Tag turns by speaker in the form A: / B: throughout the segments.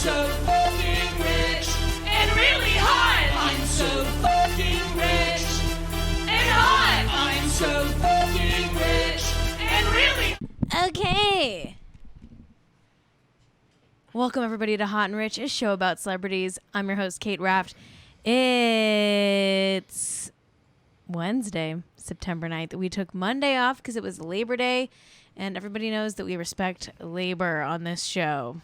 A: so fucking rich and really hot. I'm so fucking rich and hot. I'm so fucking rich and really.
B: Okay. Welcome everybody to Hot and Rich, a show about celebrities. I'm your host, Cait Raft. It's Wednesday, September 9th. We took Monday off because it was Labor Day, and everybody knows that we respect labor on this show.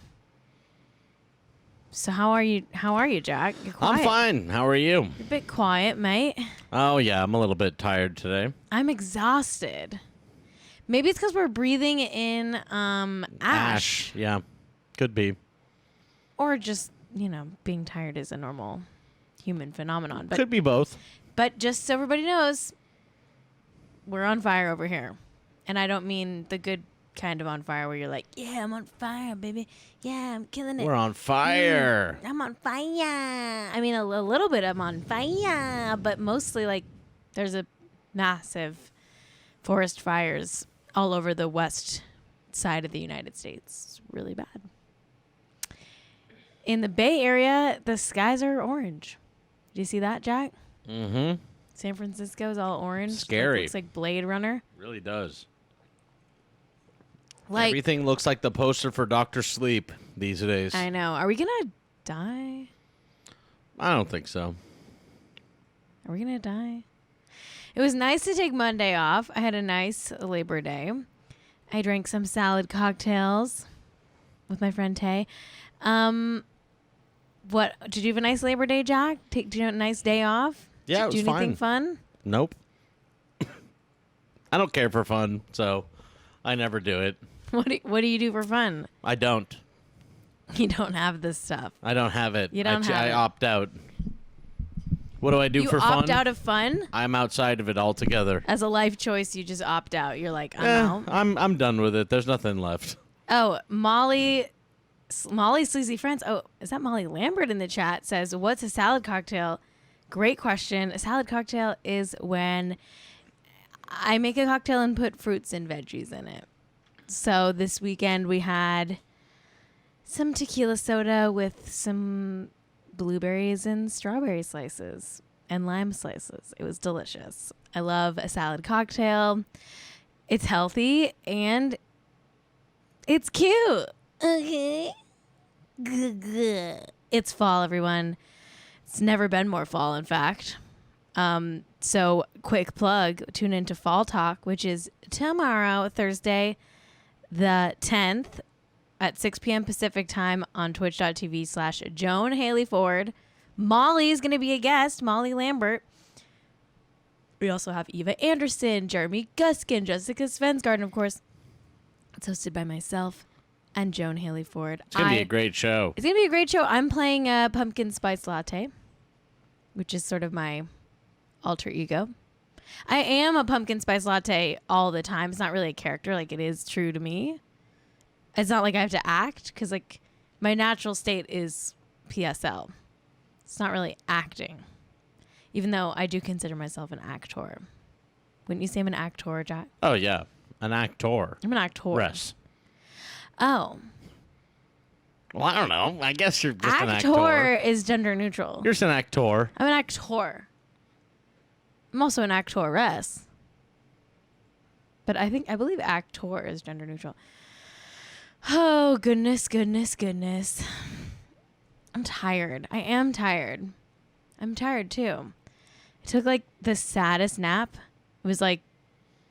B: So how are you, Jack? You're quiet.
C: I'm fine. How are you?
B: You're a bit quiet, mate.
C: Oh, yeah. I'm a little bit tired today.
B: I'm exhausted. Maybe it's because we're breathing in ash.
C: Yeah. Could be.
B: Or just, being tired is a normal human phenomenon. But,
C: Could be both.
B: But just so everybody knows, we're on fire over here. And I don't mean the good kind of on fire where you're like, yeah, I'm on fire, baby. Yeah, I'm killing it.
C: We're on fire.
B: I'm on fire. I mean, a little bit I'm on fire. But mostly, there's a massive forest fires all over the west side of the United States. It's really bad. In the Bay Area, the skies are orange. Did you see that, Jack?
C: Mm-hmm.
B: San Francisco is all orange.
C: Scary.
B: It looks like Blade Runner.
C: Really does.
B: Like,
C: everything looks like the poster for Dr. Sleep these days.
B: I know. Are we going to die?
C: I don't think so.
B: Are we going to die? It was nice to take Monday off. I had a nice Labor Day. I drank some salad cocktails with my friend Tay. What did you have a nice Labor Day, Jack? Did you have a nice day off?
C: Yeah,
B: did
C: it was
B: you do anything
C: fine.
B: fun?
C: Nope. I don't care for fun, so I never do it.
B: What do you do for fun?
C: I don't.
B: You don't have this stuff.
C: I don't have it.
B: You don't have
C: I
B: it.
C: opt out. What do I do for fun?
B: You opt out of fun?
C: I'm outside of it altogether.
B: As a life choice, you just opt out. You're like, I'm out.
C: I'm done with it. There's nothing left.
B: Oh, Molly Sleazy Friends. Oh, is that Molly Lambert in the chat? Says, what's a salad cocktail? Great question. A salad cocktail is when I make a cocktail and put fruits and veggies in it. So this weekend we had some tequila soda with some blueberries and strawberry slices and lime slices. It was delicious. I love a salad cocktail. It's healthy and it's cute. Okay. It's fall, everyone. It's never been more fall, in fact. So quick plug, tune into Fall Talk, which is tomorrow, Thursday, the 10th at 6 p.m. Pacific time on twitch.tv/Joan Haley Ford. Molly's going to be a guest, Molly Lambert. We also have Eva Anderson, Jeremy Guskin, Jessica Svensgaard, of course, it's hosted by myself and Joan Haley Ford.
C: It's going to be a great show.
B: It's going to be a great show. I'm playing a pumpkin spice latte, which is sort of my alter ego. I am a pumpkin spice latte all the time. It's not really a character. Like, it is true to me. It's not like I have to act because, my natural state is PSL. It's not really acting, even though I do consider myself an actor. Wouldn't you say I'm an actor, Jack?
C: Oh, yeah. An actor.
B: I'm an actor.
C: Yes.
B: Oh.
C: Well, I don't know. I guess you're just an
B: Actor
C: actor.
B: is gender neutral.
C: You're just an actor.
B: I'm an actor. I'm also an actoress. But I believe actor is gender neutral. Oh, goodness. I'm tired. I am tired. I'm tired too. I took the saddest nap. It was I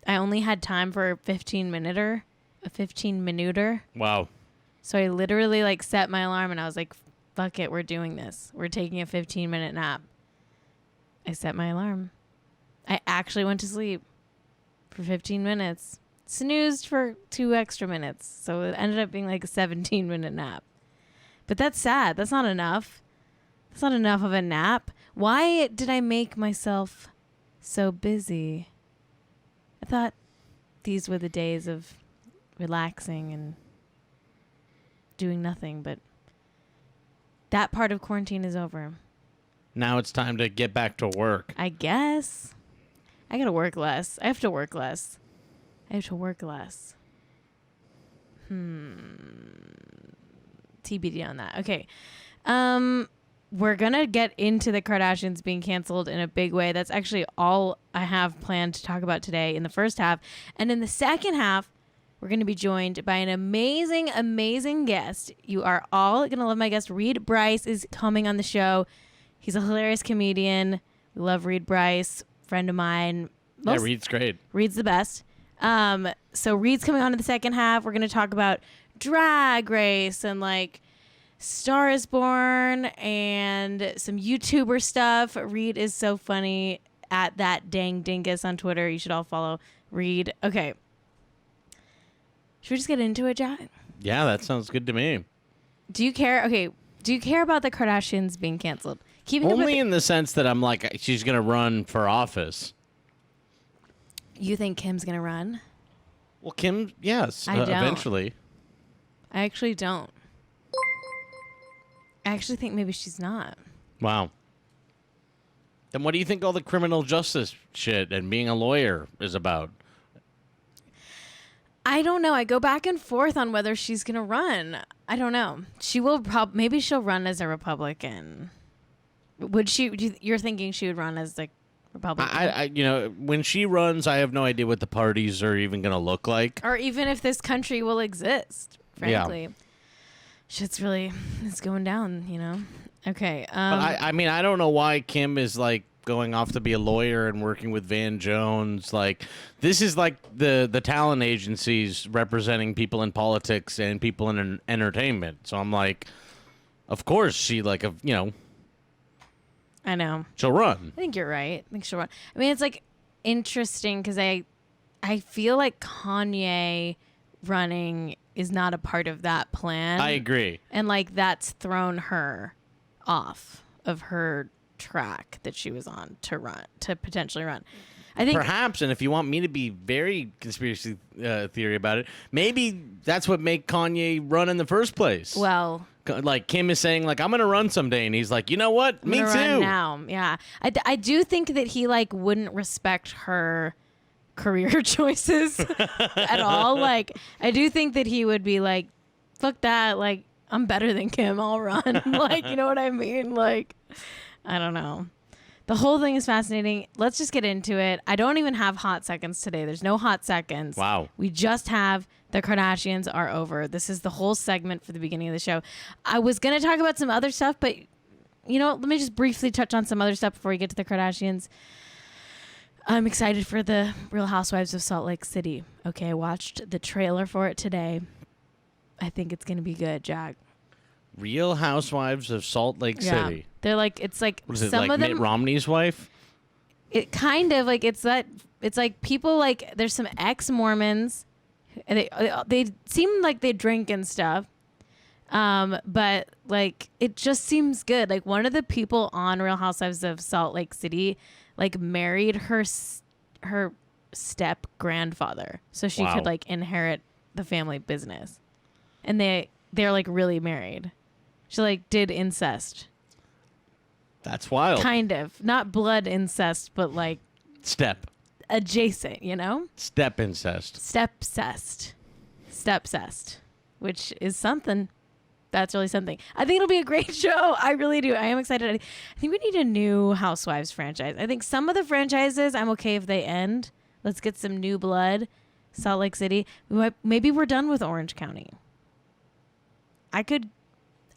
B: only had time for a 15-minuter.
C: Wow.
B: So I literally set my alarm and I was like, fuck it, we're doing this. We're taking a 15-minute nap. I set my alarm. I actually went to sleep for 15 minutes. Snoozed for 2 extra minutes. So it ended up being a 17-minute nap. But that's sad. That's not enough. That's not enough of a nap. Why did I make myself so busy? I thought these were the days of relaxing and doing nothing, but that part of quarantine is over.
C: Now it's time to get back to work.
B: I guess. I gotta work less. I have to work less. Do TBD on that. Okay. We're going to get into the Kardashians being canceled in a big way. That's actually all I have planned to talk about today in the first half. And in the second half, we're going to be joined by an amazing, amazing guest. You are all going to love my guest. Reed Brice is coming on the show. He's a hilarious comedian. We love Reed Brice, friend of mine.
C: Yeah, Reed's great.
B: Reed's the best. So Reed's coming on in the second half. We're going to talk about Drag Race and like Star is Born and some YouTuber stuff. Reed is so funny at that dang dingus on Twitter. You should all follow Reed. Okay. Should we just get into it, Jack?
C: Yeah, that sounds good to me.
B: Do you care? Okay. Do you care about the Kardashians being canceled?
C: Only in the sense that I'm like, she's going to run for office.
B: You think Kim's going to run?
C: Well, Kim, yes,
B: I don't.
C: eventually.
B: I actually don't. I actually think maybe she's not.
C: Wow. Then what do you think all the criminal justice shit and being a lawyer is about?
B: I don't know. I go back and forth on whether she's going to run. I don't know. She will maybe she'll run as a Republican. Would she? You're thinking she would run as the Republican?
C: When she runs, I have no idea what the parties are even going to look like.
B: Or even if this country will exist, frankly. Yeah. Shit's it's going down, Okay.
C: But I don't know why Kim is like going off to be a lawyer and working with Van Jones. Like, this is like the talent agencies representing people in politics and people in entertainment. So I'm like, of course she
B: I know.
C: She'll run.
B: I think you're right. I think she'll run. I mean, it's like interesting because I feel like Kanye running is not a part of that plan.
C: I agree.
B: And like that's thrown her off of her track that she was on to potentially run. I think
C: perhaps, and if you want me to be very conspiracy theory about it, maybe that's what made Kanye run in the first place.
B: Well,
C: like Kim is saying, like, I'm going to run someday. And he's like, you know what? Me too.
B: Run now. Yeah. I do think that he like wouldn't respect her career choices at all. Like, I do think that he would be like, fuck that. Like, I'm better than Kim. I'll run. Like, you know what I mean? Like, I don't know. The whole thing is fascinating. Let's just get into it. I don't even have hot seconds today. There's no hot seconds.
C: Wow.
B: We just have the Kardashians are over. This is the whole segment for the beginning of the show. I was going to talk about some other stuff, but let me just briefly touch on some other stuff before we get to the Kardashians. I'm excited for the Real Housewives of Salt Lake City. Okay, I watched the trailer for it today. I think it's going to be good, Jack.
C: Real Housewives of Salt Lake City.
B: They're like, it's like
C: what is it,
B: some
C: like
B: of them,
C: Mitt Romney's wife?
B: It kind of like it's like people like there's some ex-Mormons. They seem like they drink and stuff. But like it just seems good. Like one of the people on Real Housewives of Salt Lake City like married her step grandfather so she could like inherit the family business. And they're like really married. She like did incest.
C: That's wild.
B: Kind of. Not blood incest, but like
C: step
B: adjacent,
C: Step incest.
B: Stepcest, which is something. That's really something. I think it'll be a great show. I really do. I am excited. I think we need a new Housewives franchise. I think some of don't I'm okay if they end. Let's get some new blood. Salt Lake City. Maybe we're done with Orange County. I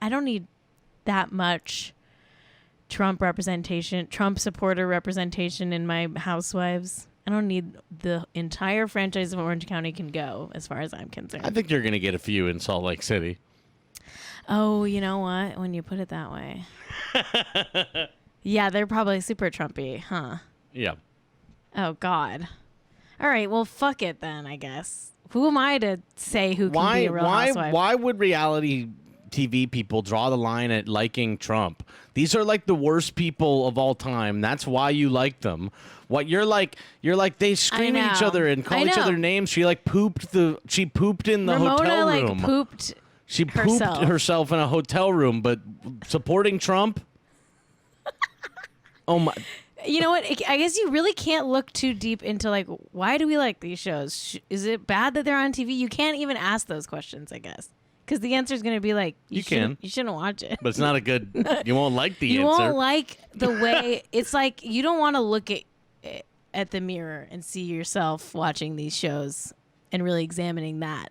B: don't need that much Trump supporter representation in my Housewives. I don't need the entire franchise of Orange County can go as far as I'm concerned.
C: I think you're going to get a few in Salt Lake City.
B: Oh, you know what? When you put it that way. Yeah, they're probably super Trumpy, huh?
C: Yeah.
B: Oh, God. All right, well, fuck it then, I guess. Who am I to say who can be a Real Housewife?
C: Why would reality TV people draw the line at liking Trump? These are like the worst people of all time. That's why you like them. What you're like they scream at each other and call each other names. She pooped in the
B: Ramona,
C: hotel room.
B: Like pooped
C: She pooped herself in a hotel room, but supporting Trump? Oh my.
B: You know what? I guess you really can't look too deep into like, why do we like these shows? Is it bad that they're on TV? You can't even ask those questions, I guess. Because the answer is going to be like,
C: You can.
B: You shouldn't watch it.
C: But it's not a good. You won't like the
B: You
C: answer.
B: won't like the way it's like you don't want to look at the mirror and see yourself watching these shows and really examining that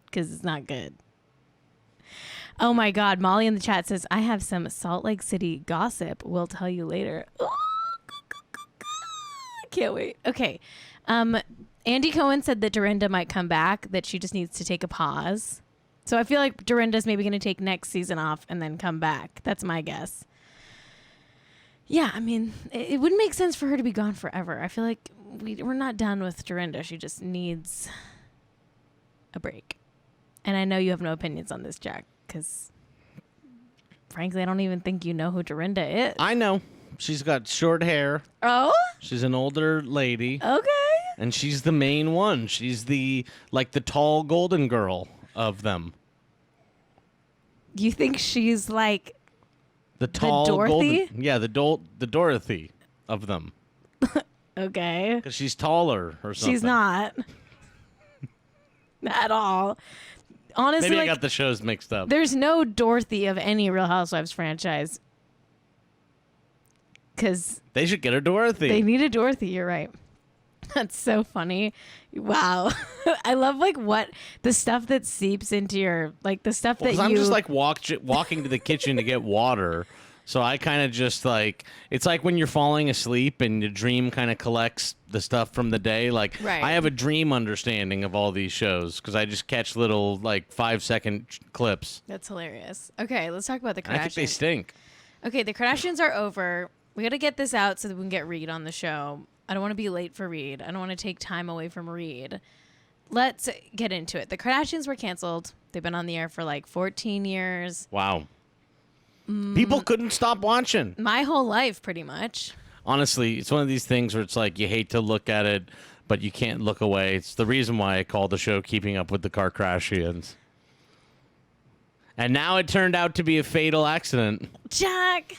B: because it's not good. Oh my God, Molly in the chat says I have some Salt Lake City gossip. We'll tell you later. Can't wait. Okay, Andy Cohen said that Dorinda might come back. That she just needs to take a pause. So I feel like Dorinda's maybe going to take next season off and then come back. That's my guess. Yeah, I mean, it wouldn't make sense for her to be gone forever. I feel like we're not done with Dorinda. She just needs a break. And I know you have no opinions on this, Jack, because frankly, I don't even think you know who Dorinda is.
C: I know. She's got short hair.
B: Oh?
C: She's an older lady.
B: Okay.
C: And she's the main one. She's the tall golden girl of them.
B: You think she's like
C: the tall
B: Dorothy?
C: golden, yeah, the Dorothy of them.
B: Okay.
C: Because she's taller or something.
B: She's not at all. Honestly,
C: Maybe I got the shows mixed up.
B: There's no Dorothy of any Real Housewives franchise. Because
C: They should get a Dorothy.
B: they need a Dorothy. You're right. That's so funny. Wow. I love what the stuff that seeps into your the stuff that
C: I'm
B: you.
C: just walking to the kitchen to get water. So I kind of just it's like when you're falling asleep and the dream kind of collects the stuff from the day. Right. I have a dream understanding of all these shows because I just catch little 5-second clips.
B: That's hilarious. Okay, let's talk about the Kardashians.
C: And I think they stink.
B: Okay, the Kardashians are over. We got to get this out so that we can get Reed on the show. I don't want to be late for Reed. I don't want to take time away from Reed. Let's get into it. The Kardashians were canceled. They've been on the air for 14 years.
C: Wow. People couldn't stop watching.
B: My whole life, pretty much.
C: Honestly, it's one of these things where it's you hate to look at it, but you can't look away. It's the reason why I call the show Keeping Up with the Kardashians. And now it turned out to be a fatal accident.
B: Jack!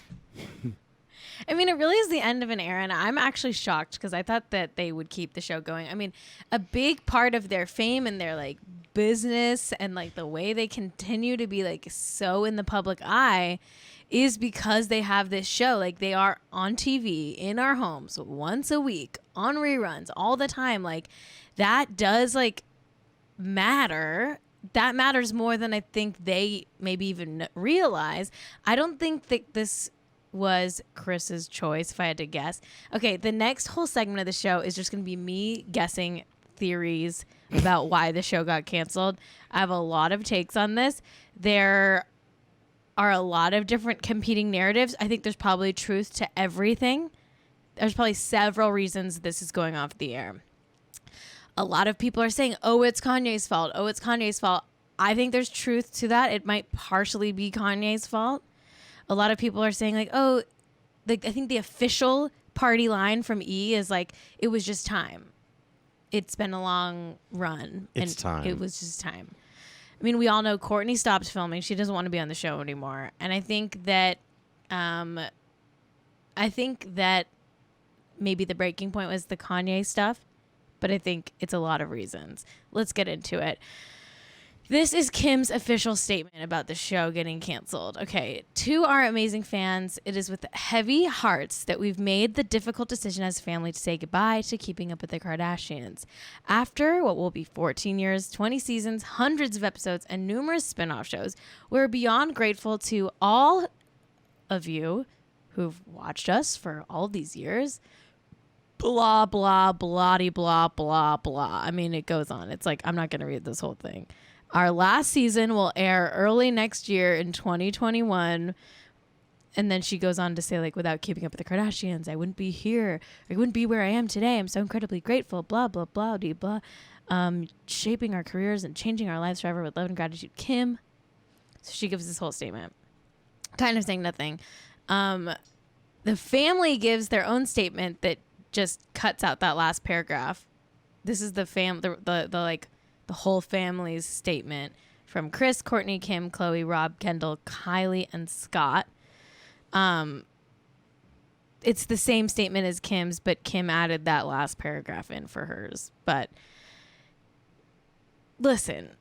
B: I mean, it really is the end of an era, and I'm actually shocked because I thought that they would keep the show going. I mean, a big part of their fame and their business and the way they continue to be so in the public eye is because they have this show. They are on TV in our homes once a week on reruns all the time. That does matter. That matters more than I think they maybe even realize. I don't think that this was Chris's choice, if I had to guess. Okay, the next whole segment of the show is just going to be me guessing theories about why the show got canceled. I have a lot of takes on this. There are a lot of different competing narratives. I think there's probably truth to everything. There's probably several reasons this is going off the air. A lot of people are saying, oh, it's Kanye's fault. Oh, it's Kanye's fault. I think there's truth to that. It might partially be Kanye's fault. A lot of people are saying I think the official party line from E is it was just time. It's been a long run.
C: It's time.
B: It was just time. I mean, we all know Kourtney stopped filming. She doesn't want to be on the show anymore. And I think that maybe the breaking point was the Kanye stuff, but I think it's a lot of reasons. Let's get into it. This is Kim's official statement about the show getting canceled. Okay, to our amazing fans, it is with heavy hearts that we've made the difficult decision as a family to say goodbye to Keeping Up with the Kardashians. After what will be 14 years, 20 seasons, hundreds of episodes, and numerous spin-off shows, we're beyond grateful to all of you who've watched us for all these years. Blah, blah, blah-de, blah, blah, blah. I mean, it goes on. It's I'm not going to read this whole thing. Our last season will air early next year in 2021. And then she goes on to say, without Keeping Up with the Kardashians, I wouldn't be here. I wouldn't be where I am today. I'm so incredibly grateful. Blah, blah, blah, de, blah. Shaping our careers and changing our lives forever with love and gratitude, Kim. So she gives this whole statement. Kind of saying nothing. The family gives their own statement that just cuts out that last paragraph. This is the whole family's statement from Kris, Kourtney, Kim, Khloe, Rob, Kendall, Kylie, and Scott. It's the same statement as Kim's, but Kim added that last paragraph in for hers. But listen,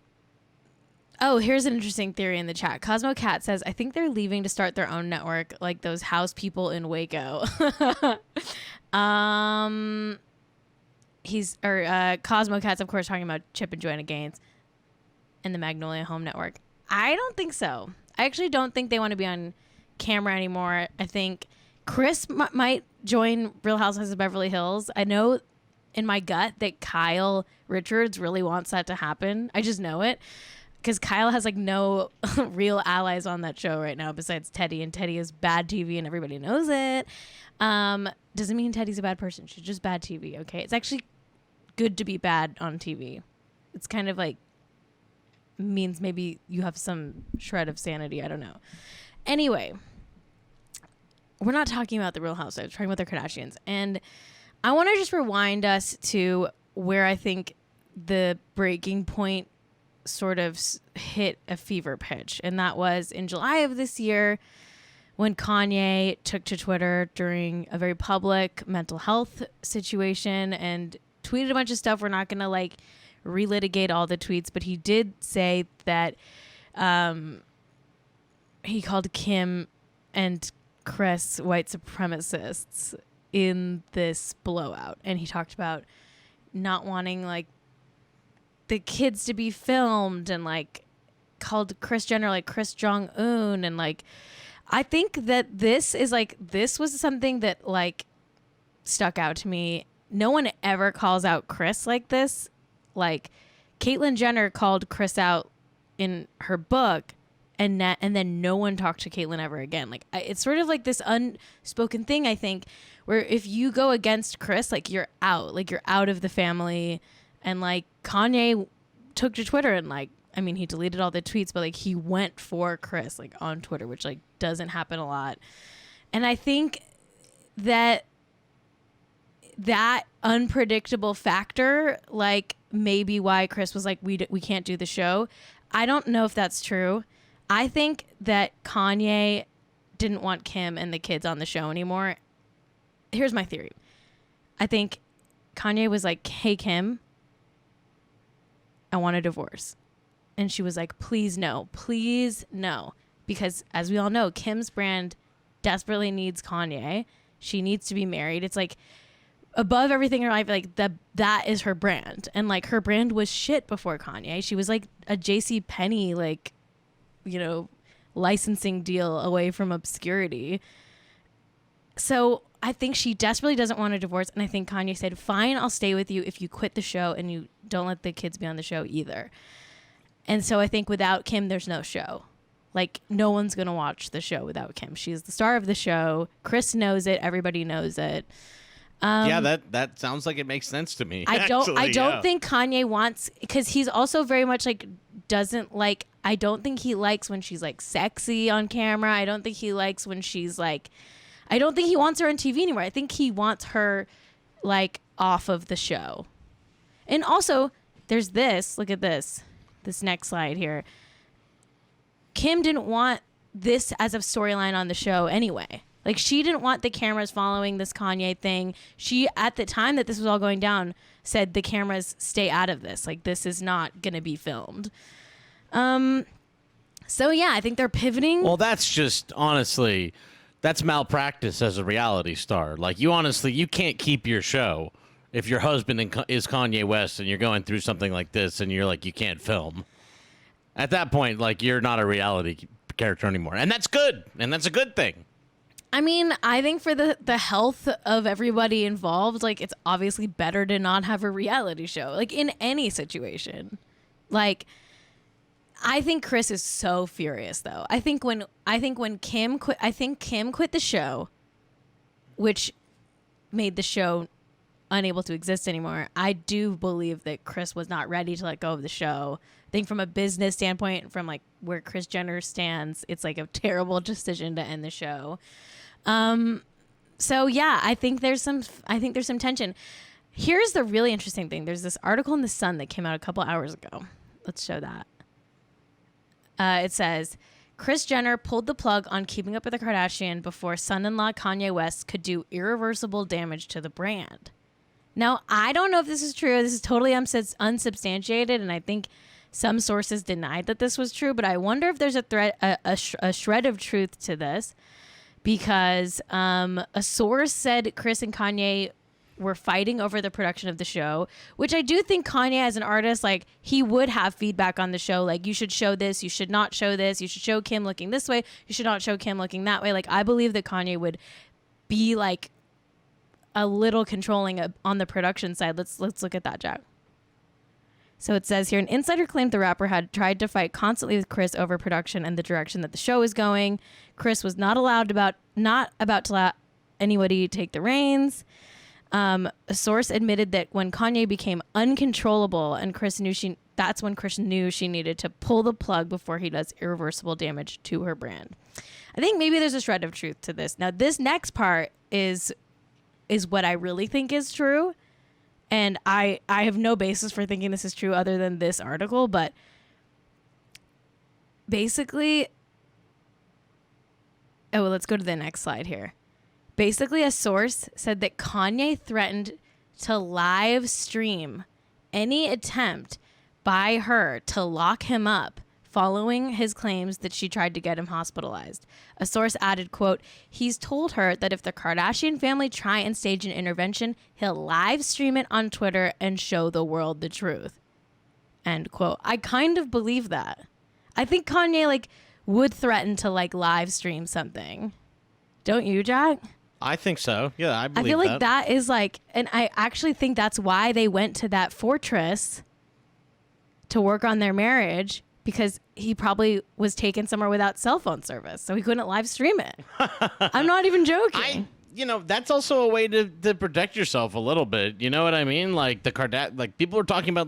B: Oh, here's an interesting theory in the chat. Cosmo Cat says, I think they're leaving to start their own network, like those house people in Waco. Cosmo Cat's, of course, talking about Chip and Joanna Gaines and the Magnolia Home Network. I don't think so. I actually don't think they want to be on camera anymore. I think Chris might join Real Housewives of Beverly Hills. I know in my gut that Kyle Richards really wants that to happen. I just know it. Because Kyle has like no real allies on that show right now besides Teddy, and Teddy is bad TV and everybody knows it. Doesn't mean Teddy's a bad person. She's just bad TV, okay? It's actually good to be bad on TV. It's kind of like means maybe you have some shred of sanity. I don't know. Anyway, we're not talking about the Real Housewives. We're talking about the Kardashians. And I want to just rewind us to where I think the breaking point sort of hit a fever pitch. And that was in July of this year when Kanye took to Twitter during a very public mental health situation and tweeted a bunch of stuff. We're not going to like relitigate all the tweets, but he did say that he called Kim and Chris white supremacists in this blowout. And he talked about not wanting like the kids to be filmed and like called Kris Jenner like Chris Jong-un. And like, I think that this was something that like stuck out to me. No one ever calls out Chris like this. Like Caitlyn Jenner called Chris out in her book, and then no one talked to Caitlyn ever again. Like it's sort of like this unspoken thing, I think, where if you go against Chris, like you're out of the family. And like Kanye took to Twitter and like, I mean, he deleted all the tweets, but like he went for Chris like on Twitter, which like doesn't happen a lot. And I think that unpredictable factor, like maybe why Chris was like, we can't do the show. I don't know if that's true. I think that Kanye didn't want Kim and the kids on the show anymore. Here's my theory. I think Kanye was like, hey, Kim, I want a divorce. And she was like, please no. Because as we all know, Kim's brand desperately needs Kanye. She needs to be married. It's like above everything in her life, like that is her brand. And like her brand was shit before Kanye. She was like a JC Penney, like, you know, licensing deal away from obscurity. So I think she desperately doesn't want a divorce. And I think Kanye said, fine, I'll stay with you if you quit the show and you don't let the kids be on the show either. And so I think without Kim, there's no show. Like no one's going to watch the show without Kim. She's the star of the show. Chris knows it. Everybody knows it.
C: Yeah, that sounds like it makes sense to me.
B: I don't think Kanye wants, because he's also very much like doesn't like, I don't think he likes when she's like sexy on camera. I don't think he likes when she's like, I don't think he wants her on TV anymore. I think he wants her like off of the show. And also there's this, look at this next slide here. Kim didn't want this as a storyline on the show anyway. Like she didn't want the cameras following this Kanye thing. She, at the time that this was all going down, said the cameras stay out of this. Like this is not going to be filmed. So yeah, I think they're pivoting.
C: Well, that's just honestly, that's malpractice as a reality star. Like you can't keep your show if your husband is Kanye West and you're going through something like this and you're like, you can't film. At that point, like you're not a reality character anymore. And that's good. And that's a good thing.
B: I mean, I think for the health of everybody involved, like it's obviously better to not have a reality show, like in any situation. Like, I think Chris is so furious though. I think when Kim quit the show, which made the show unable to exist anymore. I do believe that Chris was not ready to let go of the show. I think from a business standpoint, from like where Kris Jenner stands, it's like a terrible decision to end the show. So yeah, I think there's some tension. Here's the really interesting thing. There's this article in The Sun that came out a couple hours ago. Let's show that. It says, Kris Jenner pulled the plug on Keeping Up with the Kardashians before son-in-law Kanye West could do irreversible damage to the brand. Now, I don't know if this is true. This is totally unsubstantiated, and I think Some sources denied that this was true, but I wonder if there's a shred of truth to this, because a source said Kris and Kanye were fighting over the production of the show, which I do think Kanye as an artist, like, he would have feedback on the show. Like, you should show this, you should not show this, you should show Kim looking this way, you should not show Kim looking that way. Like, I believe that Kanye would be like a little controlling on the production side. Let's look at that, Jack. So it says here, an insider claimed the rapper had tried to fight constantly with Kris over production and the direction that the show is going. Kris was not about to allow anybody to take the reins. A source admitted that when Kanye became uncontrollable and that's when Kris knew she needed to pull the plug before he does irreversible damage to her brand. I think maybe there's a shred of truth to this. Now, this next part is what I really think is true. And I have no basis for thinking this is true other than this article, but basically, let's go to the next slide here. Basically, a source said that Kanye threatened to live stream any attempt by her to lock him up following his claims that she tried to get him hospitalized. A source added, quote, he's told her that if the Kardashian family try and stage an intervention, he'll live stream it on Twitter and show the world the truth. End quote. I kind of believe that. I think Kanye would threaten to live stream something. Don't you, Jack?
C: I think so. Yeah, I believe
B: I feel like that is and I actually think that's why they went to that fortress to work on their marriage, because he probably was taken somewhere without cell phone service, so he couldn't live stream it. I'm not even joking.
C: That's also a way to protect yourself a little bit. You know what I mean? Like people are talking about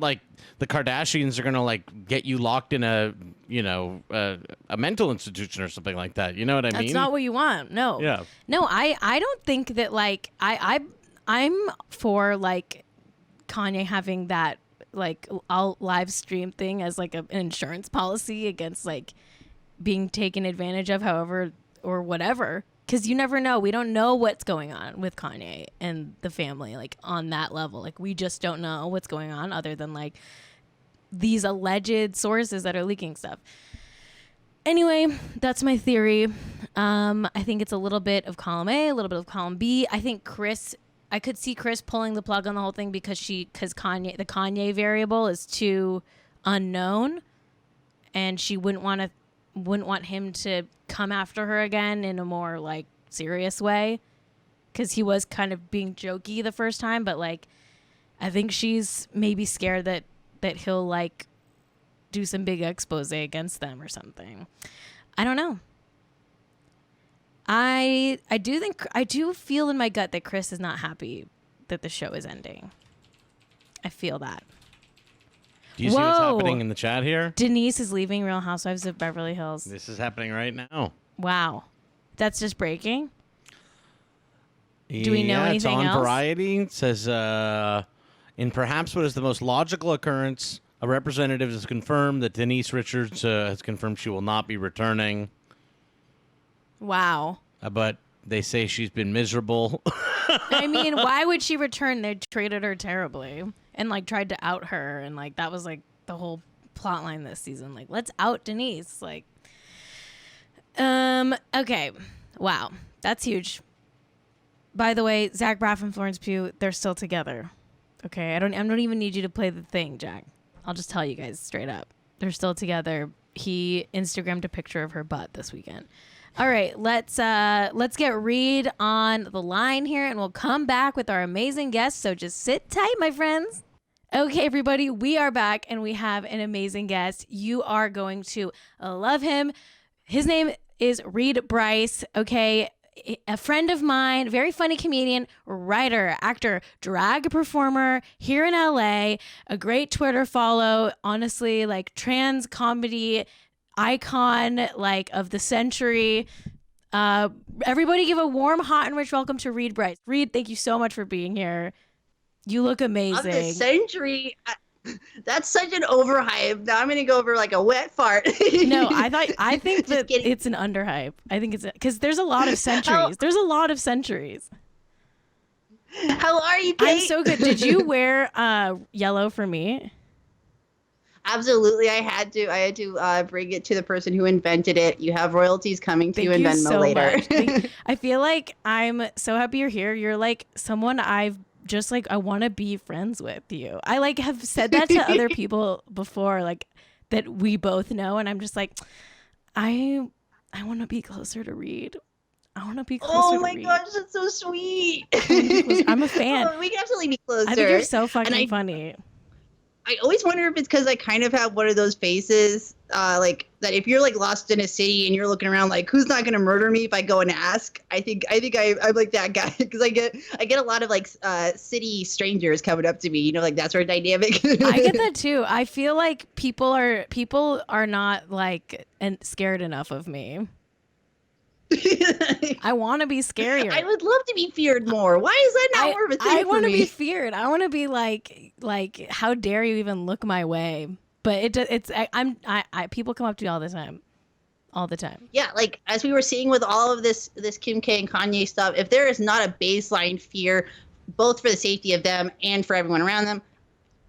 C: the Kardashians are gonna get you locked in a mental institution or something like that. You know what I mean?
B: That's not what you want. No.
C: Yeah.
B: No, I don't think that I'm for Kanye having that I'll live stream thing as an insurance policy against being taken advantage of, however or whatever, because you never know. We don't know what's going on with Kanye and the family on that level. We just don't know what's going on other than these alleged sources that are leaking stuff. Anyway, that's my theory. I think it's a little bit of column A, a little bit of column B. I could see Kris pulling the plug on the whole thing because the Kanye variable is too unknown, and she wouldn't want him to come after her again in a more serious way, because he was kind of being jokey the first time. But I think she's maybe scared that he'll do some big expose against them or something. I don't know. I do feel in my gut that Kris is not happy that the show is ending. I feel that.
C: Do you see what's happening in the chat here?
B: Denise is leaving Real Housewives of Beverly Hills.
C: This is happening right now.
B: Wow. That's just breaking? Do we know anything
C: it's on
B: else?
C: Variety. It says, in perhaps what is the most logical occurrence, a representative has confirmed that Denise Richards has confirmed she will not be returning.
B: Wow.
C: But they say she's been miserable.
B: I mean, why would she return? They treated her terribly and tried to out her, and that was the whole plot line this season. Let's out Denise. Okay. Wow. That's huge. By the way, Zach Braff and Florence Pugh, they're still together. Okay. I don't even need you to play the thing, Jack. I'll just tell you guys straight up. They're still together. He Instagrammed a picture of her butt this weekend. All right, let's get Reed on the line here, and we'll come back with our amazing guest. So just sit tight, my friends. Okay, everybody, we are back, and we have an amazing guest. You are going to love him. His name is Reed Brice. Okay, a friend of mine, very funny comedian, writer, actor, drag performer here in LA. A great Twitter follow. Honestly, trans comedy icon of the century. Everybody give a warm, hot, and rich welcome to Reed Brice. Reed, thank you so much for being here. You look amazing.
D: Of the century. That's such an overhype. Now I'm gonna go over a wet fart.
B: No, I think that it's an underhype. I think it's because there's a lot of centuries. There's a lot of centuries.
D: How are you, Cait?
B: I'm so good. Did you wear yellow for me?
D: Absolutely, I had to bring it to the person who invented it. You have royalties coming to
B: Thank
D: you in
B: you
D: Venmo
B: so
D: later.
B: much. I feel like I'm so happy you're here. You're like someone I've just like I want to be friends with you. I like have said that to other people before, like that we both know, and I'm just like, I want to be closer to Reed. I want to be closer
D: Oh
B: to
D: my
B: Reed.
D: gosh, that's so sweet.
B: I'm a fan.
D: Oh, we can absolutely be closer.
B: I think you're so
D: And
B: fucking funny.
D: I always wonder if it's because I kind of have one of those faces, like that. If you're like lost in a city and you're looking around, like who's not going to murder me if I go and ask? I'm like that guy because I get a lot of like city strangers coming up to me, like that sort of dynamic.
B: I get that too. I feel like people are not like scared enough of me. I want to be scarier.
D: I would love to be feared more. Why is that not more of a thing
B: I
D: for
B: want to
D: me?
B: be feared. I want to be like, how dare you even look my way? But people come up to me all the time.
D: Yeah, like as we were seeing with all of this Kim K and Kanye stuff, if there is not a baseline fear, both for the safety of them and for everyone around them,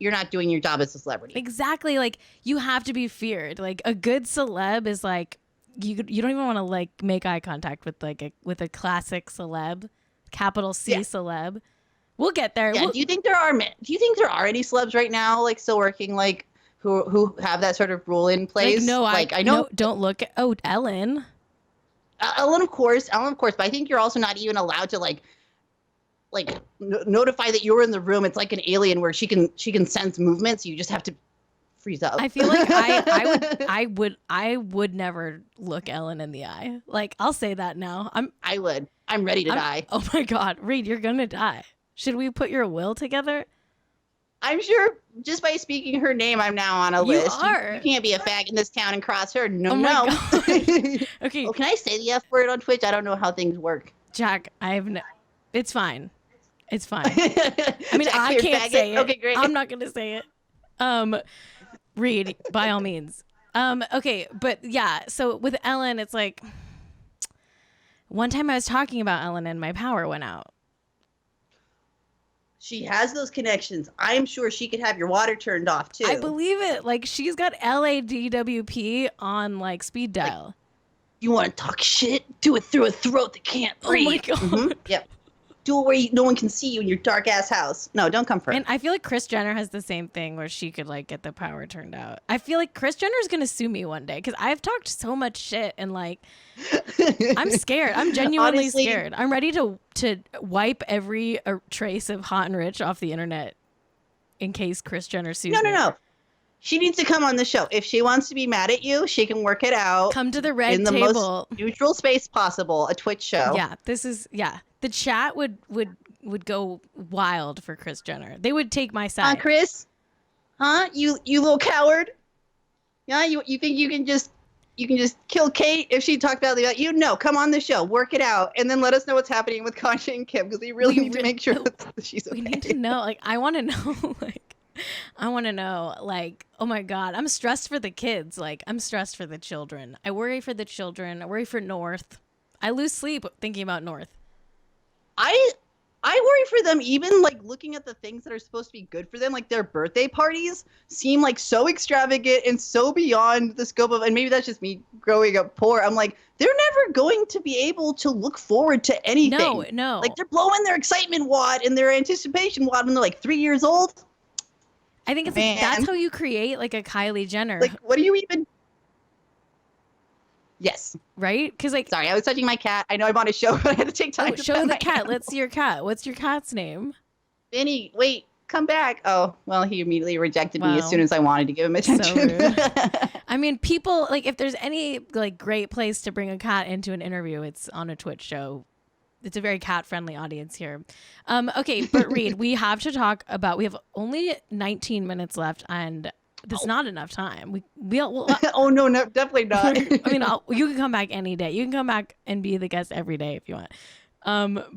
D: you're not doing your job as a celebrity.
B: Exactly. Like you have to be feared. Like a good celeb is like you don't even want to like make eye contact with with a classic celeb, capital C celeb. We'll get there.
D: Yeah. Do you think there are any celebs right now like still working like who have that sort of rule in place?
B: Like, no,
D: I know.
B: No, don't look at Ellen.
D: Ellen, of course, but I think you're also not even allowed to like notify that you're in the room. It's like an alien where she can sense movements. You just have to freeze up.
B: I feel like I would never look Ellen in the eye. Like I'll say that now.
D: I would. I'm ready to die.
B: Oh my God, Reed, you're gonna die. Should we put your will together?
D: I'm sure just by speaking her name, I'm now on a list. You can't be a fag in this town and cross her. No,
B: oh
D: no.
B: Okay.
D: Well, can I say the F word on Twitch? I don't know how things work.
B: Jack, it's fine. It's fine. I mean,
D: Jack,
B: I can't say it.
D: Okay, great.
B: I'm not gonna say it. Reed, by all means. Okay, but yeah. So with Ellen, it's like one time I was talking about Ellen and my power went out.
D: She has those connections. I'm sure she could have your water turned off too.
B: I believe it. Like she's got LADWP on like speed dial.
D: Like, you want to talk shit? Do it through a throat that can't breathe.
B: Oh my God.
D: Mm-hmm. Yep. Do it where no one can see you in your dark ass house. No, don't come for it.
B: And I feel like Kris Jenner has the same thing where she could like get the power turned out. I feel like Kris Jenner's gonna sue me one day because I've talked so much shit and like I'm scared. I'm genuinely
D: Honestly,
B: scared. I'm ready to wipe every trace of Hot and Rich off the internet in case Kris Jenner sues me.
D: No. She needs to come on the show. If she wants to be mad at you, she can work it out.
B: Come to the red
D: in the
B: table.
D: most neutral space possible, a Twitch show.
B: Yeah, the chat would go wild for Kris Jenner. They would take my side.
D: Chris? Huh? You little coward? Yeah, you think you can just kill Cait if she talked badly about you? No, come on the show, work it out, and then let us know what's happening with Kanye and Kim because we really need to make sure that she's okay.
B: We need to know. Like, I want to know. Like, oh my God, I'm stressed for the kids. Like, I'm stressed for the children. I worry for the children. I worry for North. I lose sleep thinking about North.
D: I worry for them, even like looking at the things that are supposed to be good for them, like their birthday parties seem like so extravagant and so beyond the scope of, and maybe that's just me growing up poor. I'm like, they're never going to be able to look forward to anything.
B: No.
D: Like they're blowing their excitement wad and their anticipation wad when they're like 3 years old.
B: I think it's like, that's how you create like a Kylie Jenner.
D: Like, what do you even? Yes.
B: Right? Because like,
D: sorry, I was touching my cat. I know I'm on a show, but I had to take time to
B: show
D: pet
B: the
D: my
B: cat. Let's see your cat. What's your cat's name?
D: Benny, wait, come back. Oh, well, he immediately rejected me as
B: Wow.
D: soon as I wanted to give him attention.
B: So rude. I mean, people like if there's any like great place to bring a cat into an interview, it's on a Twitch show. It's a very cat-friendly audience here. Okay, but Reed, we have to talk about. We have only 19 minutes left, and there's not enough time. We'll
D: Oh no, definitely not.
B: I mean, you can come back any day. You can come back and be the guest every day if you want.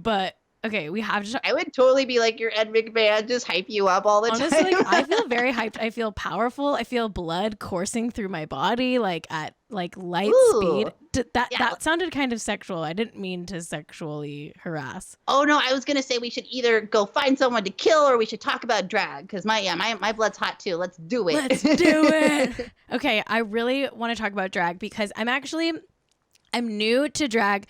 B: But Okay, we have to.
D: I would totally be like your Ed McMahon, just hype you up all the
B: Honestly,
D: time.
B: like, I feel very hyped. I feel powerful. I feel blood coursing through my body, like at like light speed. That sounded kind of sexual. I didn't mean to sexually harass.
D: Oh no, I was gonna say we should either go find someone to kill or we should talk about drag because my blood's hot too. Let's do it.
B: Let's do it. Okay, I really want to talk about drag because I'm new to drag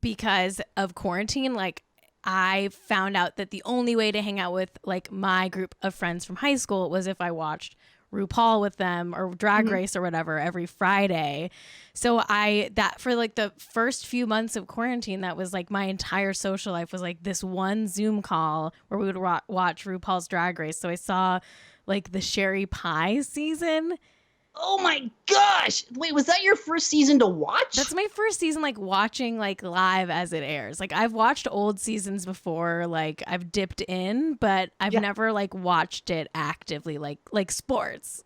B: because of quarantine. Like, I found out that the only way to hang out with like my group of friends from high school was if I watched RuPaul with them or Drag Race or whatever every Friday. So that for like the first few months of quarantine, that was like my entire social life was like this one Zoom call where we would watch RuPaul's Drag Race. So I saw like the Sherry Pie season.
D: Oh my gosh! Wait, was that your first season to watch?
B: That's my first season, like watching like live as it airs. Like I've watched old seasons before, like I've dipped in, but I've never like watched it actively, like sports.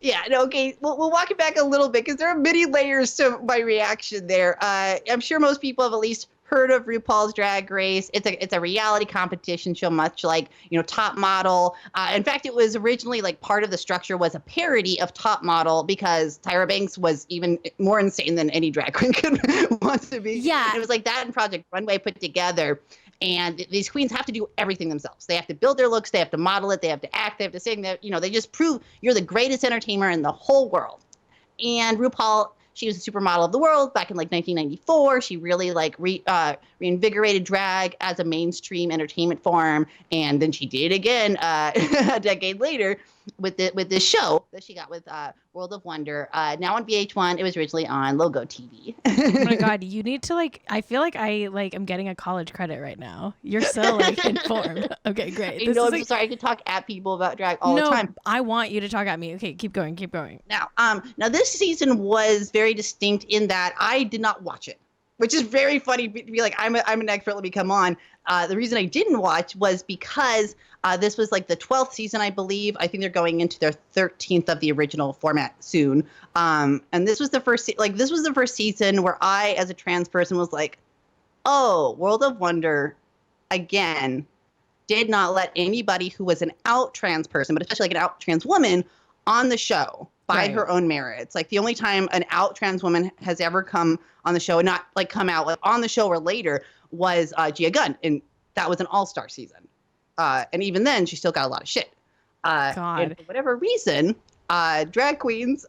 D: Yeah, no, okay. We'll walk it back a little bit because there are many layers to my reaction there. I'm sure most people have at least heard of RuPaul's Drag Race. It's a reality competition show, much like, Top Model. In fact, it was originally like part of the structure was a parody of Top Model because Tyra Banks was even more insane than any drag queen could want to be.
B: Yeah.
D: And it was like that and Project Runway put together. And these queens have to do everything themselves. They have to build their looks. They have to model it. They have to act. They have to sing. They just prove you're the greatest entertainer in the whole world. And RuPaul, she was a supermodel of the world back in like 1994. She really like reinvigorated drag as a mainstream entertainment form. And then she did it again a decade later with this show that she got with World of Wonder. Now on VH1, it was originally on Logo TV.
B: Oh my God, you need to like. I feel like I like am getting a college credit right now. You're so like informed. Okay, great.
D: I'm sorry. I could talk at people about drag all the time.
B: I want you to talk at me. Okay, keep going.
D: Now this season was very distinct in that I did not watch it, which is very funny to be like, I'm an expert, let me come on. The reason I didn't watch was because this was like the 12th season, I believe. I think they're going into their 13th of the original format soon. And this was the first season where I, as a trans person, was like, oh, World of Wonder, again, did not let anybody who was an out trans person, but especially like an out trans woman, on the show by her own merits. Like the only time an out trans woman has ever come on the show and not like come out like on the show or later was Gia Gunn, and that was an all-star season. And even then, she still got a lot of shit. And for whatever reason, drag queens,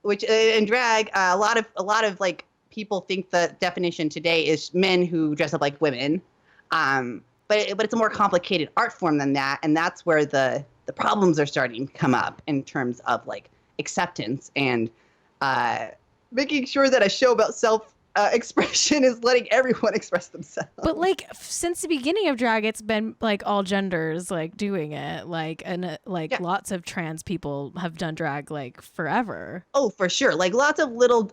D: which in drag, a lot of like people think the definition today is men who dress up like women. But it's a more complicated art form than that, and that's where the problems are starting to come up in terms of like acceptance and making sure that a show about expression is letting everyone express themselves.
B: But like since the beginning of drag, it's been like all genders like doing it, like and lots of trans people have done drag like forever.
D: Oh, for sure. Like lots of little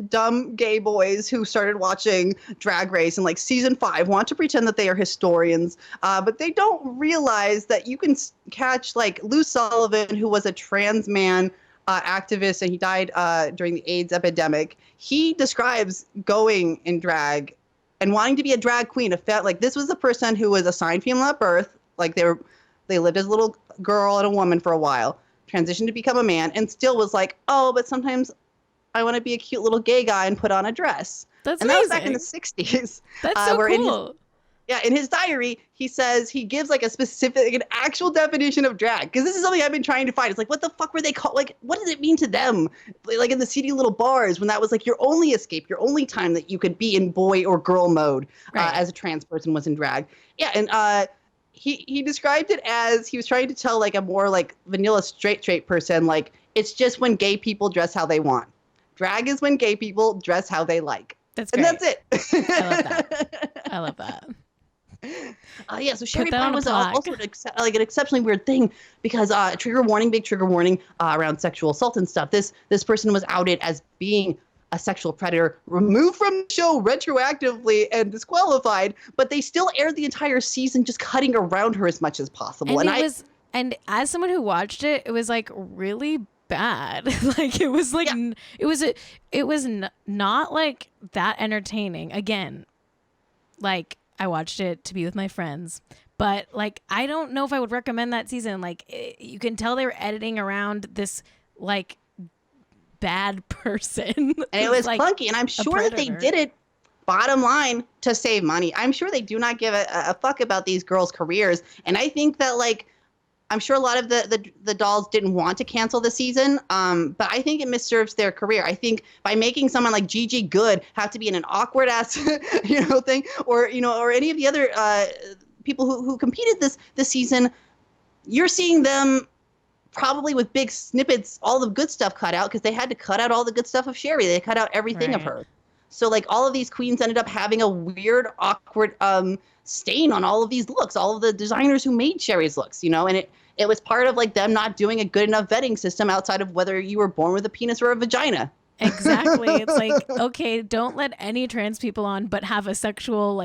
D: dumb gay boys who started watching Drag Race in like season 5 want to pretend that they are historians, but they don't realize that you can catch like Lou Sullivan, who was a trans man activist, and he died during the AIDS epidemic. He describes going in drag and wanting to be a drag queen. Like this was a person who was assigned female at birth. Like they lived as a little girl and a woman for a while, transitioned to become a man, and still was like, oh, but sometimes I want to be a cute little gay guy and put on a dress.
B: That's
D: and
B: amazing.
D: that was back in the 60s.
B: That's so cool.
D: In his diary, he says he gives like an actual definition of drag. Because this is something I've been trying to find. It's like, what the fuck were they called? Like, what does it mean to them? Like in the seedy little bars when that was like your only escape, your only time that you could be in boy or girl mode as a trans person was in drag. Yeah, and he described it as he was trying to tell like a more like vanilla straight person, like, it's just when gay people dress how they want. Drag is when gay people dress how they like.
B: That's great.
D: And that's it.
B: I love that.
D: So Sherry Pie was also an exceptionally weird thing because big trigger warning around sexual assault and stuff. This person was outed as being a sexual predator, removed from the show retroactively and disqualified, but they still aired the entire season just cutting around her as much as possible.
B: And as someone who watched it, it was like really bad. Like it was like it was not like that entertaining. Again, like I watched it to be with my friends. But like, I don't know if I would recommend that season. Like, you can tell they were editing around this like bad person,
D: and it was
B: like
D: clunky. And I'm sure that they did it, bottom line, to save money. I'm sure they do not give a fuck about these girls' careers. And I think that like, I'm sure a lot of the dolls didn't want to cancel the season, but I think it misserves their career. I think by making someone like Gigi Good have to be in an awkward ass, thing, or or any of the other people who competed this season, you're seeing them probably with big snippets, all the good stuff cut out because they had to cut out all the good stuff of Sherry. They cut out everything of her. So like all of these queens ended up having a weird, awkward stain on all of these looks, all of the designers who made Sherry's looks, and it was part of like them not doing a good enough vetting system outside of whether you were born with a penis or a vagina.
B: Exactly. It's like, okay, don't let any trans people on, but have a sexual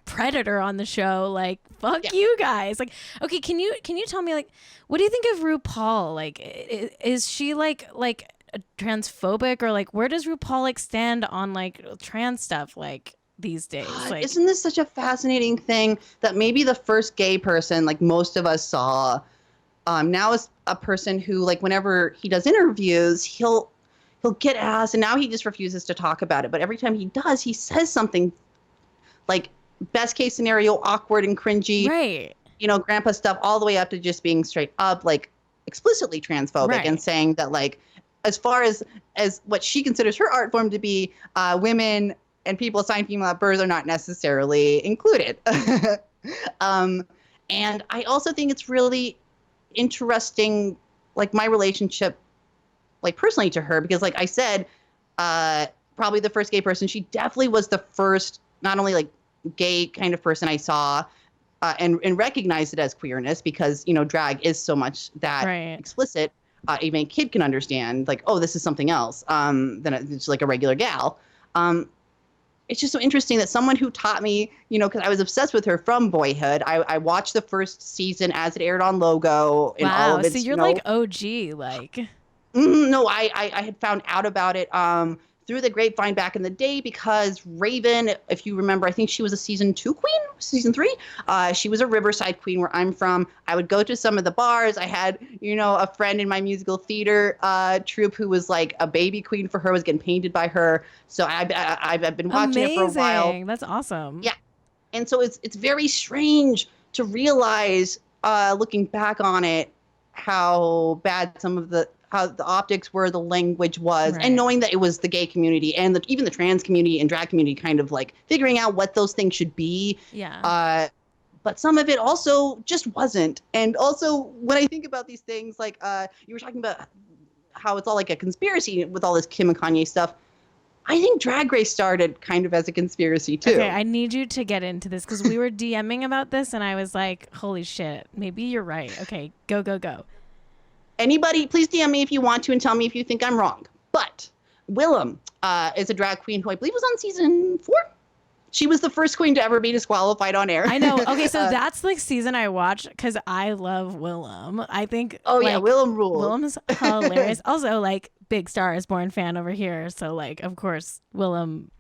B: predator on the show. Like, fuck you guys. Like, okay, can you tell me, like, what do you think of RuPaul? Like, is she like transphobic, or like where does RuPaul like stand on like trans stuff like these days? Like,
D: isn't this such a fascinating thing that maybe the first gay person like most of us saw now is a person who like whenever he does interviews he'll get asked and now he just refuses to talk about it, but every time he does he says something like best case scenario awkward and cringy,
B: right?
D: Grandpa stuff, all the way up to just being straight up like explicitly transphobic and saying that like as far as what she considers her art form to be, women and people assigned female at birth are not necessarily included. And I also think it's really interesting, like my relationship, like personally to her, because like I said, probably the first gay person, she definitely was the first, not only like gay kind of person I saw and recognized it as queerness because, drag is so much that explicit. Even a kid can understand, like, oh, this is something else than it's like a regular gal. It's just so interesting that someone who taught me, because I was obsessed with her from boyhood. I watched the first season as it aired on Logo. And all of its,
B: so you're like OG, like.
D: No, I had found out about it through the grapevine back in the day because Raven, if you remember, I think she was a season 2 queen, season 3. She was a Riverside queen where I'm from. I would go to some of the bars. I had, a friend in my musical theater troupe who was like a baby queen for her, was getting painted by her. So I've been watching it for a while.
B: That's awesome.
D: Yeah. And so it's very strange to realize, looking back on it, how bad how the optics were, the language was, and knowing that it was the gay community and even the trans community and drag community kind of like figuring out what those things should be.
B: Yeah.
D: But some of it also just wasn't. And also when I think about these things, like you were talking about how it's all like a conspiracy with all this Kim and Kanye stuff. I think Drag Race started kind of as a conspiracy too.
B: Okay, I need you to get into this because we were DMing about this and I was like, holy shit, maybe you're right. Okay, go.
D: Anybody, please DM me if you want to and tell me if you think I'm wrong. But Willem is a drag queen who I believe was on season 4. She was the first queen to ever be disqualified on air.
B: I know. Okay, so that's like season I watched because I love Willem. I think.
D: Oh yeah, Willem rules.
B: Willem's hilarious. Also, like big Star is Born fan over here, so like of course Willem,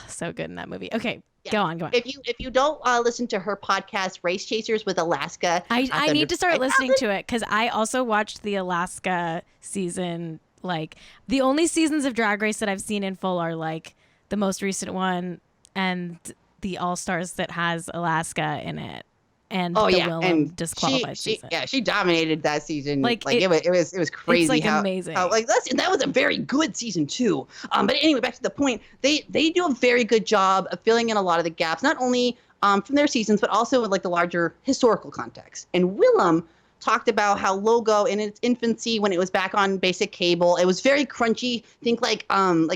B: so good in that movie. Okay. Yeah. Go on.
D: If you don't listen to her podcast, Race Chasers with Alaska,
B: I need to start listening to it because I also watched the Alaska season. Like the only seasons of Drag Race that I've seen in full are like the most recent one and the All Stars that has Alaska in it, and Willem disqualified season.
D: Yeah, she dominated that season. Like it was crazy.
B: It's like amazing.
D: That was a very good season too. But anyway, back to the point. They do a very good job of filling in a lot of the gaps, not only from their seasons, but also in like the larger historical context. And Willem talked about how Logo in its infancy, when it was back on basic cable, it was very crunchy. Think like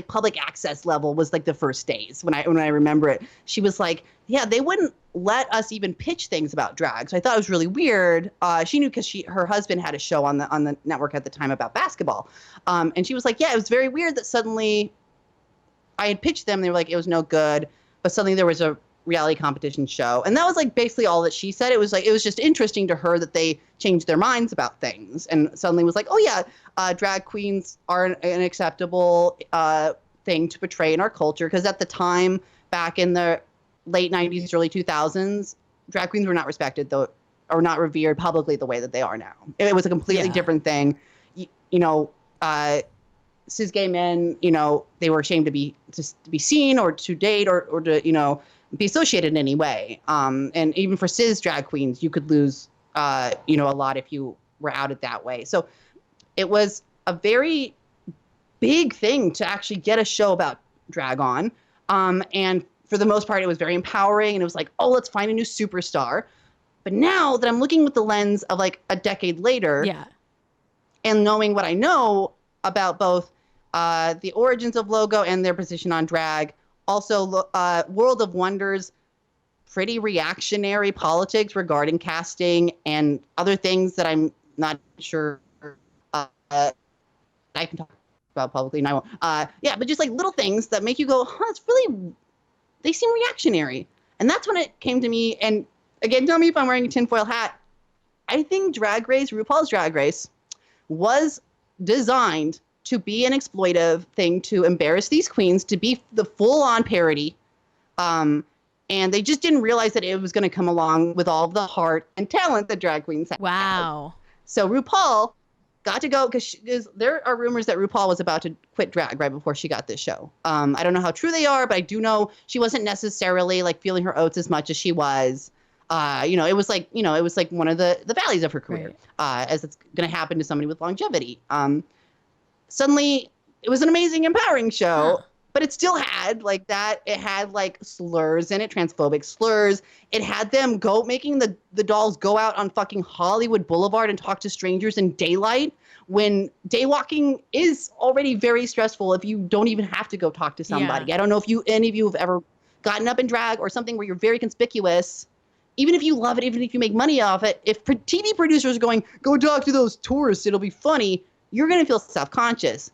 D: public access level was like the first days when I remember it. She was like, yeah, they wouldn't let us even pitch things about drag. So I thought it was really weird. She knew because her husband had a show on the network at the time about basketball. And she was like, yeah, it was very weird that suddenly I had pitched them. They were like, it was no good. But suddenly there was a reality competition show. And that was like basically all that she said. It was just interesting to her that they changed their minds about things and suddenly was like, oh yeah, drag queens are an acceptable thing to portray in our culture. Because at the time, back in the late 90s, early 2000s, drag queens were not respected, though, or not revered publicly the way that they are now. It was a completely different thing. Cis gay men, they were ashamed to be seen or to date or to, be associated in any way. And even for cis drag queens, you could lose, a lot if you were outed that way. So it was a very big thing to actually get a show about drag on. And for the most part, it was very empowering. And it was like, oh, let's find a new superstar. But now that I'm looking with the lens of like a decade later, and knowing what I know about both the origins of Logo and their position on drag, also World of Wonder's pretty reactionary politics regarding casting and other things that I'm not sure I can talk about publicly, and I won't. But just like little things that make you go, it's really, they seem reactionary. And that's when it came to me. And again, tell me if I'm wearing a tinfoil hat. I think RuPaul's Drag Race, was designed to be an exploitive thing to embarrass these queens, to be the full-on parody. And they just didn't realize that it was going to come along with all the heart and talent that drag queens have.
B: Wow.
D: So RuPaul got to go, because there are rumors that RuPaul was about to quit drag right before she got this show. I don't know how true they are, but I do know she wasn't necessarily like feeling her oats as much as she was. It was like one of the valleys of her career, as it's going to happen to somebody with longevity. Suddenly, it was an amazing, empowering show, but it still had like that. It had like slurs in it, transphobic slurs. It had them making the dolls go out on fucking Hollywood Boulevard and talk to strangers in daylight, when daywalking is already very stressful if you don't even have to go talk to somebody. Yeah. I don't know if any of you have ever gotten up in drag or something where you're very conspicuous. Even if you love it, even if you make money off it, if TV producers are going, go talk to those tourists, it'll be funny, you're going to feel self-conscious.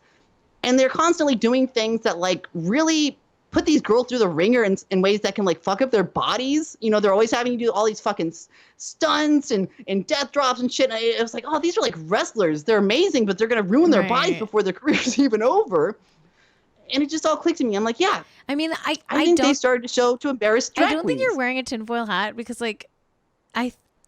D: And they're constantly doing things that like really put these girls through the ringer in ways that can like fuck up their bodies. They're always having to do all these fucking stunts and death drops and shit. And it was like, oh, these are like wrestlers. They're amazing, but they're going to ruin their bodies before their career's even over. And it just all clicked to me. I'm like, yeah. I mean, I think they started to show to embarrass drag
B: I don't
D: queens.
B: think you're wearing a tinfoil hat because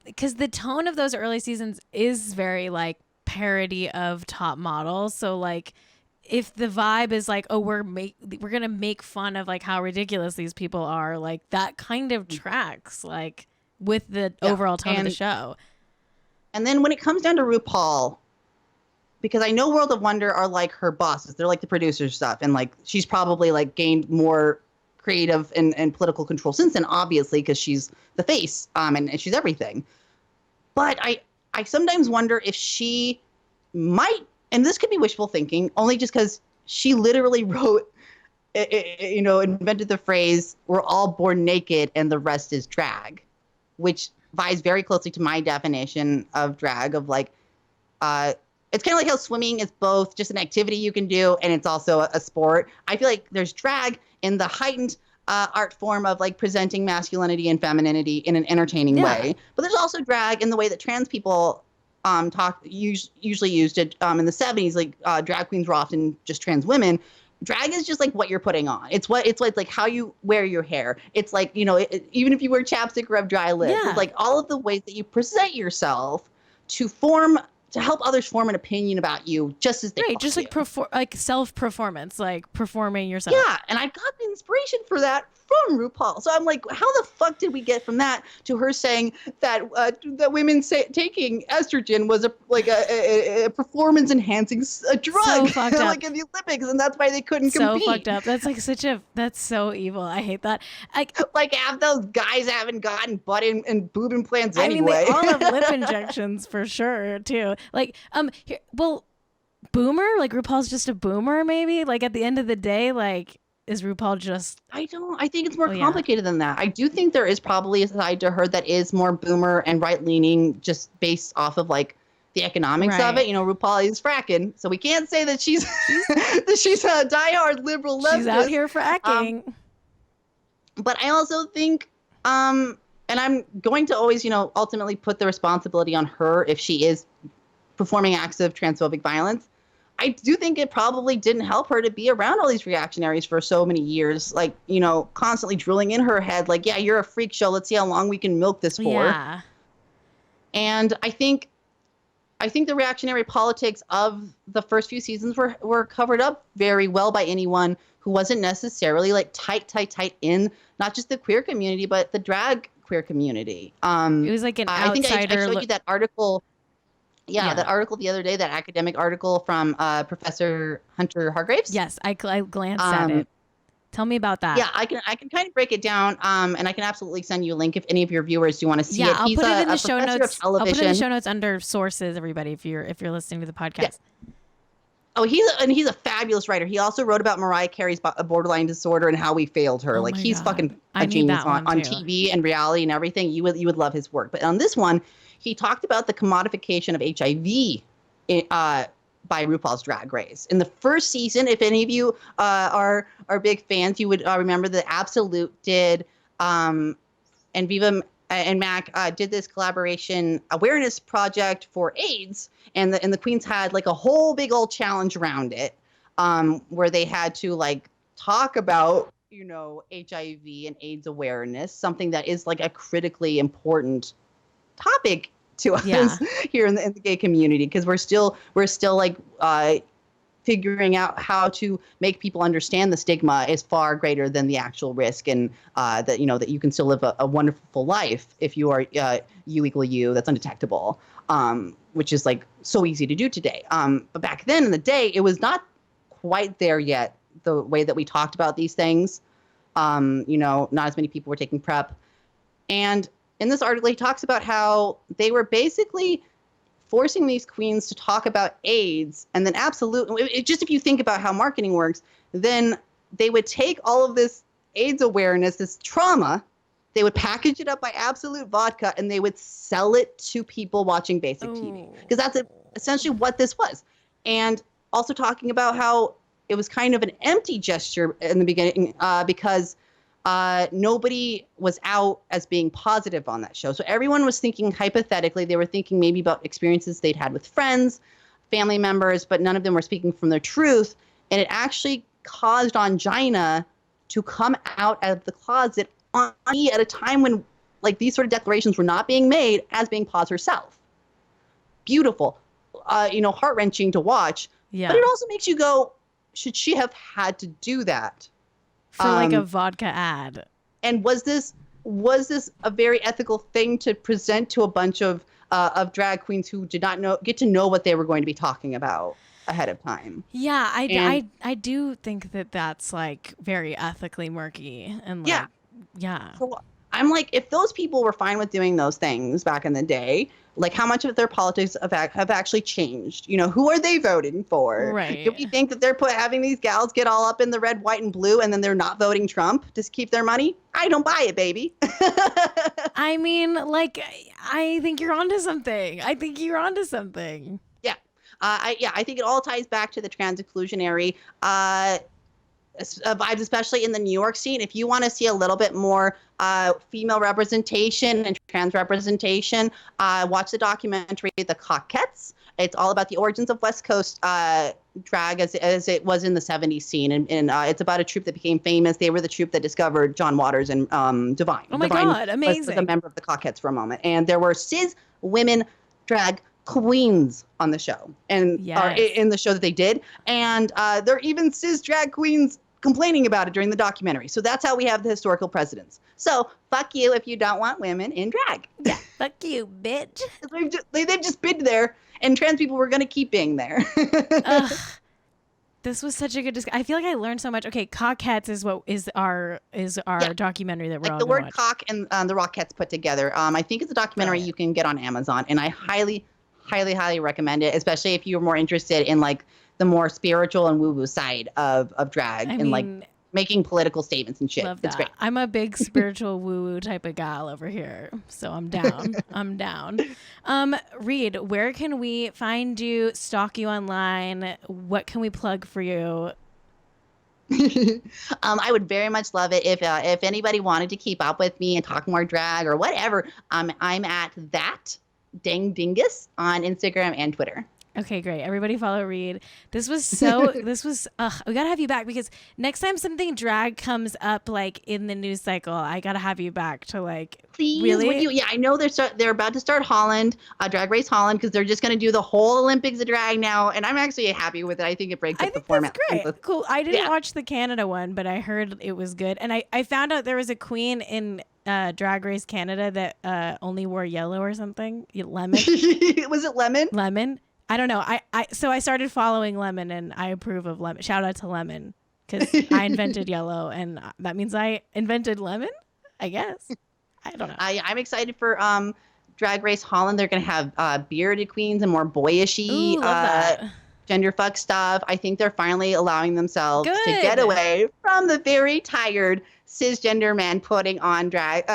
B: because the tone of those early seasons is very like parody of Top Model. So like, if the vibe is like, oh, we're gonna make fun of like how ridiculous these people are, like that kind of tracks like with the overall tone of the show.
D: And then when it comes down to RuPaul, because I know World of Wonder are like her bosses, they're like the producer stuff, and like she's probably like gained more creative and political control since then, obviously, because she's the face, and she's everything. But I sometimes wonder if she might, and this could be wishful thinking, only just because she literally wrote, invented the phrase, we're all born naked and the rest is drag, which vies very closely to my definition of drag, of like, it's kind of like how swimming is both just an activity you can do and it's also a sport. I feel like there's drag in the heightened art form of like presenting masculinity and femininity in an entertaining way. But there's also drag in the way that trans people usually used it in the 70s. Like drag queens were often just trans women. Drag is just like what you're putting on. It's like how you wear your hair. It's like, even if you wear chapstick or have dry lips, it's like all of the ways that you present yourself to help others form an opinion about you, just as they
B: just like like self-performance, like performing yourself.
D: Yeah, and I got the inspiration for that from RuPaul. So I'm like, how the fuck did we get from that to her saying that that women taking estrogen was a performance enhancing drug,
B: so fucked up.
D: like in the Olympics, and that's why they couldn't compete.
B: So fucked up. That's like that's so evil. I hate that.
D: Like half those guys haven't gotten butt and boob implants anyway.
B: I mean, they all have lip injections for sure too. Like boomer, like RuPaul's just a boomer, maybe. Like at the end of the day, like, is RuPaul just? I
D: think it's more complicated than that. I do think there is probably a side to her that is more boomer and right leaning, just based off of like the economics of it. RuPaul is fracking, so we can't say that she's that she's a diehard liberal leftist.
B: She's out here fracking.
D: But I also think, and I'm going to always, ultimately put the responsibility on her if she is performing acts of transphobic violence. I do think it probably didn't help her to be around all these reactionaries for so many years, like, you know, constantly drilling in her head, like, yeah, you're a freak show. Let's see how long we can milk this for.
B: Yeah.
D: And I think the reactionary politics of the first few seasons were covered up very well by anyone who wasn't necessarily like tight in not just the queer community, but the drag queer community.
B: It was like an outsider.
D: I think I showed you that article. Yeah, that article the other day, that academic article from Professor Hunter Hargraves.
B: Yes, I glanced at it. Tell me about that.
D: Yeah, I can kind of break it down, and I can absolutely send you a link if any of your viewers do want to see it.
B: I'll
D: He's
B: put it in
D: a
B: the show
D: professor
B: notes.
D: of television.
B: I'll put it in the show notes under sources, everybody, if you're listening to the podcast.
D: Yeah. Oh, he's a fabulous writer. He also wrote about Mariah Carey's borderline disorder and how we failed her.
B: Oh
D: like,
B: my
D: he's
B: God.
D: fucking
B: I
D: a
B: need
D: genius
B: that one
D: on
B: too.
D: TV and reality and everything. You would love his work. But on this one, he talked about the commodification of HIV by RuPaul's Drag Race. In the first season, if any of you are big fans, you would remember that Absolute did and Viva and Mac did this collaboration awareness project for AIDS, and the queens had like a whole big old challenge around it, where they had to like talk about, you know, HIV and AIDS awareness, something that is like a critically important topic to us here in the gay community, because we're still like figuring out how to make people understand the stigma is far greater than the actual risk, and that, you know, that you can still live a wonderful life if you are you equal you, that's undetectable, which is like so easy to do today. But back then in the day, it was not quite there yet, the way that we talked about these things. You know, not as many people were taking PrEP. And in this article, he talks about how they were basically forcing these queens to talk about AIDS, and then just if you think about how marketing works, then they would take all of this AIDS awareness, this trauma, they would package it up by Absolute vodka, and they would sell it to people watching basic TV, because that's essentially what this was. And also talking about how it was kind of an empty gesture in the beginning, because nobody was out as being positive on that show. So everyone was thinking hypothetically, they were thinking maybe about experiences they'd had with friends, family members, but none of them were speaking from their truth. And it actually caused Ongina to come out of the closet on me at a time when like these sort of declarations were not being made, as being Paz herself. Beautiful, you know, heart-wrenching to watch.
B: Yeah.
D: But it also makes you go, should she have had to do that?
B: For like a vodka ad.
D: And was this a very ethical thing to present to a bunch of drag queens who did not get to know what they were going to be talking about ahead of time?
B: Yeah, I do think that that's like very ethically murky, and like, yeah.
D: So I'm like, if those people were fine with doing those things back in the day, like how much of their politics have actually changed? You know, who are they voting for?
B: Right.
D: Do we think that they're having these gals get all up in the red, white, and blue, and then they're not voting Trump to keep their money? I don't buy it, baby.
B: I mean, like, I think you're onto something.
D: Yeah. I think it all ties back to the trans exclusionary vibes, especially in the New York scene. If you want to see a little bit more female representation and trans representation, watch the documentary The Cauquettes. It's all about the origins of West Coast drag as it was in the 70s scene. And it's about a troupe that became famous. They were the troupe that discovered John Waters and Divine.
B: Oh my
D: Divine
B: God, amazing.
D: was a member of the Cauquettes for a moment. And there were cis women drag queens on the show, and in the show that they did. And there are even cis drag queens complaining about it during the documentary. So that's how we have the historical precedents. So fuck you if you don't want women in drag.
B: Yeah, fuck you, bitch.
D: They've just been there, and trans people were going to keep being there.
B: This was such a good discussion. I feel like I learned so much. Okay, Cauquettes is our documentary that we're all
D: the word
B: watch.
D: cock and the Rockettes put together. I think it's a documentary you can get on Amazon, and I highly recommend it, especially if you're more interested in like the more spiritual and woo-woo side of drag, and like making political statements and shit.
B: Love
D: It's
B: that.
D: great.
B: I'm a big spiritual woo-woo type of gal over here, so I'm down. I'm down. Reed, where can we find you, stalk you online? What can we plug for you?
D: I would very much love it if anybody wanted to keep up with me and talk more drag or whatever. I'm at that Dang Dingus on Instagram and Twitter.
B: Okay, great. Everybody follow Reed. We gotta have you back because next time something drag comes up like in the news cycle, I gotta have you back to like
D: Please,
B: really.
D: would you? Yeah, I know they're about to start Holland, Drag Race Holland, because they're just going to do the whole Olympics of drag now, and I'm actually happy with it. I think it breaks
B: I
D: up the
B: think
D: format.
B: that's great. Cool. I didn't
D: Yeah.
B: watch the Canada one, but I heard it was good. And I found out there was a queen in Drag Race Canada that only wore yellow or something. Lemon.
D: Was it Lemon?
B: Lemon. I don't know. So I started following Lemon, and I approve of Lemon. Shout out to Lemon because I invented yellow, and that means I invented lemon. I guess. I don't know.
D: I'm excited for Drag Race Holland. They're going to have bearded queens and more boyishy
B: Ooh, love that.
D: gender fuck stuff. I think they're finally allowing themselves to
B: Good.
D: get away from the very tired cisgender men putting on drag,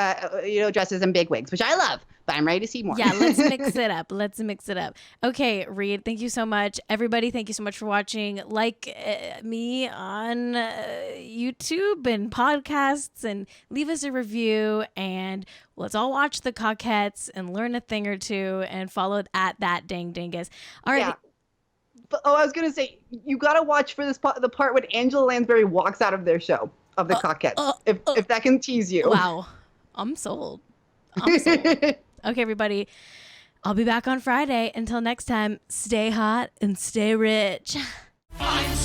D: dresses and big wigs, which I love. But I'm ready to see more.
B: Yeah, let's mix it up. Let's mix it up. Okay, Reed, thank you so much. Everybody, thank you so much for watching. Like me on YouTube and podcasts, and leave us a review. And let's all watch the Coquettes and learn a thing or two, and follow at that dang dingus. All right.
D: Yeah. But, I was gonna say you gotta watch for the part when Angela Lansbury walks out of their show of the Coquettes. If that can tease you.
B: Wow, I'm sold. I'm sold. Okay, everybody. I'll be back on Friday. Until next time, stay hot and stay rich.
A: I'm